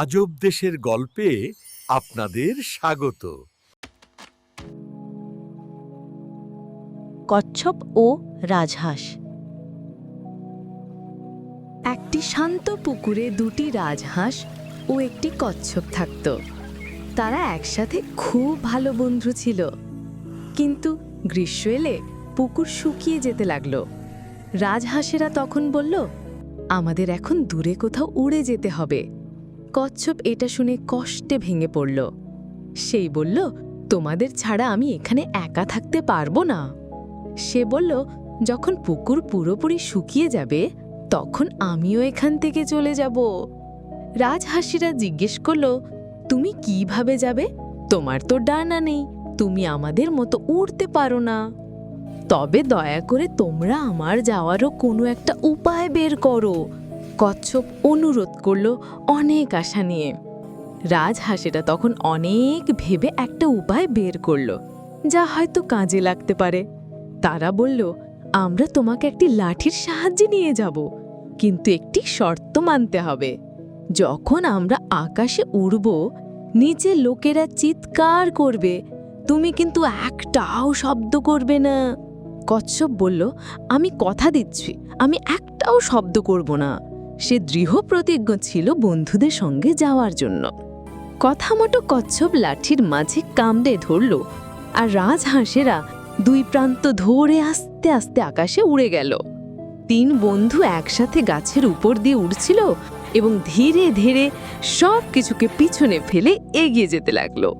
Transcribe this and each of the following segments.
আজব দেশের গল্পে আপনাদের স্বাগত। কচ্ছপ ও রাজহাঁস। একটি শান্ত পুকুরে দুটি রাজহাঁস ও একটি কচ্ছপ থাকত। তারা একসাথে খুব ভালো বন্ধু ছিল। কিন্তু গ্রীষ্ম এলে পুকুর শুকিয়ে যেতে লাগলো। রাজহাঁসেরা তখন বলল, আমাদের এখন দূরে কোথাও উড়ে যেতে হবে। কচ্ছপ এটা শুনে কষ্টে ভেঙে পড়ল। সেই বলল, তোমাদের ছাড়া আমি এখানে একা থাকতে পারবো না। সে বলল, যখন পুকুর পুরোপুরি শুকিয়ে যাবে তখন আমিও এখান থেকে চলে যাব। রাজহাঁসিরা জিজ্ঞেস করল, তুমি কিভাবে যাবে? তোমার তো ডানা নেই, তুমি আমাদের মতো উড়তে পারো না। তবে দয়া করে তোমরা আমার যাওয়ারও কোনো একটা উপায় বের করো। কচ্ছপ অনুরোধ করল অনেক আশা নিয়ে। রাজহাঁসেরা তখন অনেক ভেবে একটা উপায় বের করল, যা হয়তো কাজে লাগতে পারে। তারা বলল, আমরা তোমাকে একটি লাঠির সাহায্যে নিয়ে যাব, কিন্তু একটি শর্ত মানতে হবে। যখন আমরা আকাশে উড়ব, নিচে লোকেরা চিৎকার করবে, তুমি কিন্তু একটাও শব্দ করবে না। কচ্ছপ বলল, আমি কথা দিচ্ছি, আমি একটাও শব্দ করব না। সে দৃঢ় প্রতিজ্ঞ ছিল বন্ধুদের সঙ্গে যাওয়ার জন্য। কথা মতো কচ্ছপ লাঠির মাঝে কামড়ে ধরল, আর রাজহাঁসেরা দুই প্রান্ত ধরে আস্তে আস্তে আকাশে উড়ে গেল। তিন বন্ধু একসাথে গাছের উপর দিয়ে উড়ছিল এবং ধীরে ধীরে সব কিছুকে পিছনে ফেলে এগিয়ে যেতে লাগলো।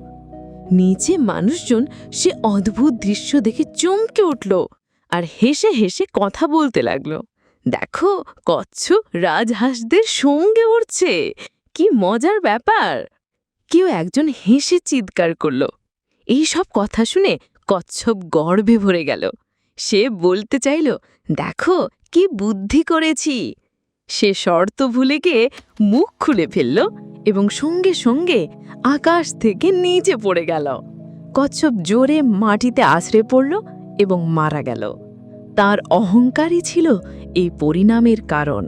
নিচে মানুষজন সে অদ্ভুত দৃশ্য দেখে চমকে উঠল আর হেসে হেসে কথা বলতে লাগলো। দেখো, কচ্ছপ রাজহাঁসদের সঙ্গে উড়ছে, কি মজার ব্যাপার। কেউ একজন হেসে চিৎকার করল। এই সব কথা শুনে কচ্ছপ গর্বে ভরে গেল। সে বলতে চাইল, দেখো কি বুদ্ধি করেছি। সে শর্ত ভুলে গিয়ে মুখ খুলে ফেলল এবং সঙ্গে সঙ্গে আকাশ থেকে নিচে পড়ে গেল। কচ্ছপ জোরে মাটিতে আছড়ে পড়ল এবং মারা গেল। তার অহংকারই ছিল এই পরিণামের কারণ।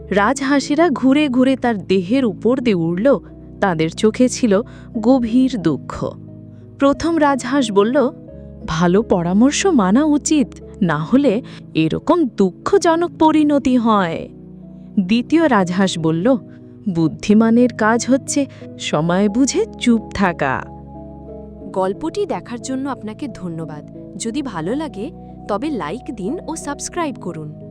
রাজহাঁসেরা ঘুরে ঘুরে তার দেহের উপর দিয়ে উড়ল। তাদের চোখে ছিল গভীর দুঃখ। প্রথম রাজহাঁস বলল, ভালো পরামর্শ মানা উচিত, না হলে এরকম দুঃখজনক পরিণতি হয়। দ্বিতীয় রাজহাঁস বলল, বুদ্ধিমানের কাজ হচ্ছে সময় বুঝে চুপ থাকা। গল্পটি দেখার জন্য আপনাকে ধন্যবাদ। যদি ভালো লাগে তবে লাইক দিন ও সাবস্ক্রাইব করুন।